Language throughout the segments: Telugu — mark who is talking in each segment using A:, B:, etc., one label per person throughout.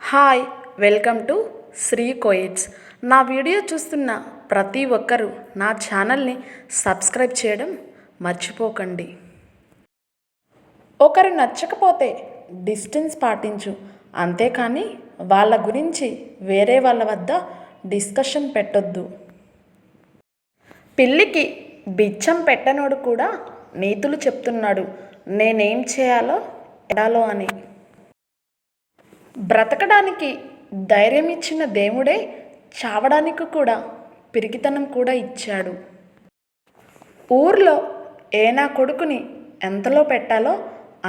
A: హాయ్, వెల్కమ్ టు శ్రీ కోయిట్స్. నా వీడియో చూస్తున్న ప్రతి ఒక్కరూ నా ఛానల్ని సబ్స్క్రైబ్ చేయడం మర్చిపోకండి. ఒకరు నచ్చకపోతే డిస్టెన్స్ పాటించు, అంతేకాని వాళ్ళ గురించి వేరే వాళ్ళ వద్ద డిస్కషన్ పెట్టొద్దు. పిల్లికి బిచ్చం పెట్టనోడు కూడా నీతులు చెప్తున్నాడు, నేనేం చేయాలో ఎడాలో అని. బ్రతకడానికి ధైర్యం ఇచ్చిన దేవుడే చావడానికి కూడా పిరికితనం కూడా ఇచ్చాడు. ఊర్లో నా కొడుకుని ఎంతలో పెట్టాలో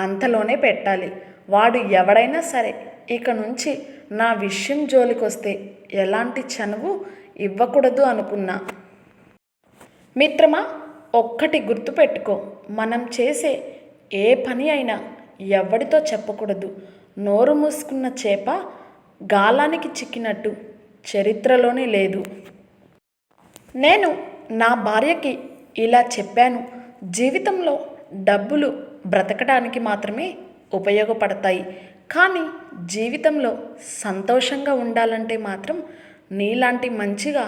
A: అంతలోనే పెట్టాలి. వాడు ఎవడైనా సరే ఇక నుంచి నా విషయం జోలికొస్తే ఎలాంటి చనువు ఇవ్వకూడదు అనుకున్నా. మిత్రమా, ఒక్కటి గుర్తుపెట్టుకో, మనం చేసే ఏ పని అయినా ఎవడితో చెప్పకూడదు. నోరు మూసుకున్న చేప గాలానికి చిక్కినట్టు చరిత్రలోనే లేదు. నేను నా భార్యకి ఇలా చెప్పాను, జీవితంలో డబ్బులు బ్రతకడానికి మాత్రమే ఉపయోగపడతాయి, కానీ జీవితంలో సంతోషంగా ఉండాలంటే మాత్రం నీలాంటి మంచిగా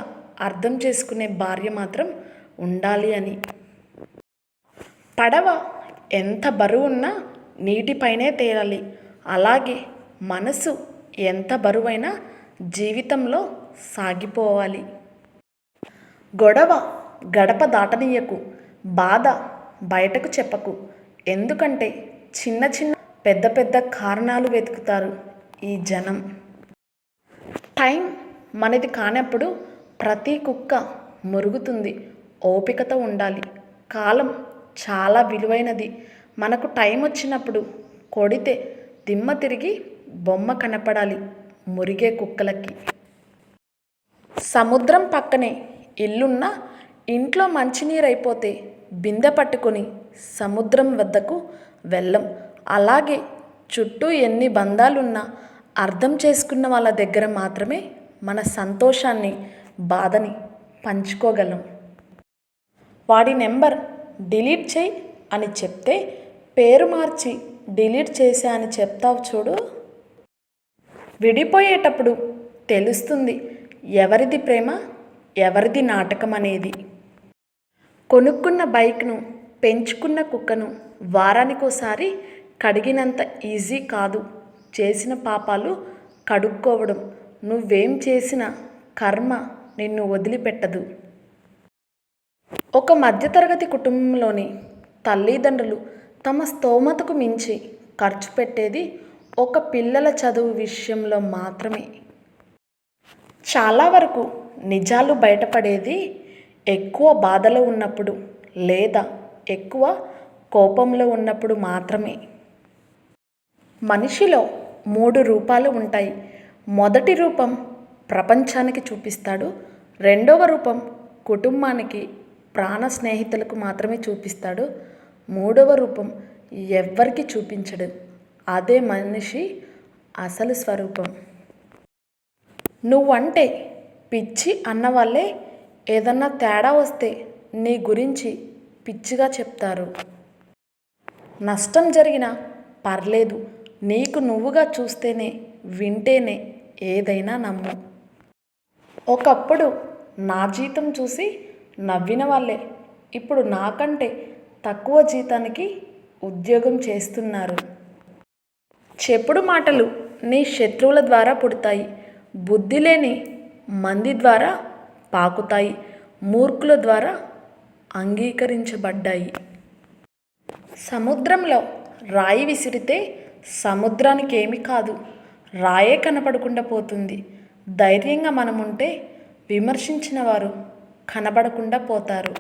A: అర్థం చేసుకునే భార్య మాత్రం ఉండాలి అని. పడవ ఎంత బరువున్నా నీటిపైనే తేలాలి, అలాగే మనసు ఎంత బరువైనా జీవితంలో సాగిపోవాలి. గొడవ గడప దాటనీయకు, బాధ బయటకు చెప్పకు, ఎందుకంటే చిన్న చిన్న పెద్ద పెద్ద కారణాలు వెతుకుతారు ఈ జనం. టైం మనది కానప్పుడు ప్రతి కుక్క మురుగుతుంది. ఓపికతో ఉండాలి. కాలం చాలా విలువైనది. మనకు టైం వచ్చినప్పుడు కొడితే దిమ్మ తిరిగి బొమ్మ కనపడాలి మురిగే కుక్కలకి. సముద్రం పక్కనే ఇల్లున్న ఇంట్లో మంచినీరైపోతే బిందె పట్టుకొని సముద్రం వద్దకు వెళ్ళం. అలాగే చుట్టూ ఎన్ని బంధాలున్నా అర్థం చేసుకున్న వాళ్ళ దగ్గర మాత్రమే మన సంతోషాన్ని బాధని పంచుకోగలం. వాడి నెంబర్ డిలీట్ చేయి అని చెప్తే పేరు మార్చి డిలీట్ చేశా అని చెప్తావు చూడు. విడిపోయేటప్పుడు తెలుస్తుంది ఎవరిది ప్రేమ ఎవరిది నాటకం అనేది. కొనుక్కున్న బైక్ను పెంచుకున్న కుక్కను వారానికోసారి కడిగినంత ఈజీ కాదు చేసిన పాపాలు కడుక్కోవడం. నువ్వేం చేసిన కర్మ నిన్ను వదిలిపెట్టదు. ఒక మధ్యతరగతి కుటుంబంలోని తల్లిదండ్రులు తమ స్తోమతకు మించి ఖర్చు పెట్టేది ఒక పిల్లల చదువు విషయంలో మాత్రమే. చాలా వరకు నిజాలు బయటపడేది ఎక్కువ బాధలో ఉన్నప్పుడు లేదా ఎక్కువ కోపంలో ఉన్నప్పుడు మాత్రమే. మనిషిలో 3 రూపాలు ఉంటాయి. మొదటి రూపం ప్రపంచానికి చూపిస్తాడు, రెండవ రూపం కుటుంబానికి ప్రాణ స్నేహితులకు మాత్రమే చూపిస్తాడు, మూడవ రూపం ఎవ్వరికి చూపించడు. అదే మనిషి అసలు స్వరూపం. నువ్వంటే పిచ్చి అన్నవాళ్ళే ఏదన్నా తేడా వస్తే నీ గురించి పిచ్చిగా చెప్తారు. నష్టం జరిగినా పర్లేదు, నీకు నువ్వుగా చూస్తేనే వింటేనే ఏదైనా నమ్ము. ఒకప్పుడు నా జీతం చూసి నవ్విన వాళ్ళే ఇప్పుడు నాకంటే తక్కువ జీతానికి ఉద్యోగం చేస్తున్నారు. చెప్పుడు మాటలు నీ శత్రువుల ద్వారా పుడతాయి, బుద్ధి లేని మంది ద్వారా పాకుతాయి, మూర్ఖుల ద్వారా అంగీకరించబడ్డాయి. సముద్రంలో రాయి విసిరితే సముద్రానికి ఏమి కాదు, రాయే కనపడకుండా పోతుంది. ధైర్యంగా మనముంటే విమర్శించిన వారు కనబడకుండా పోతారు.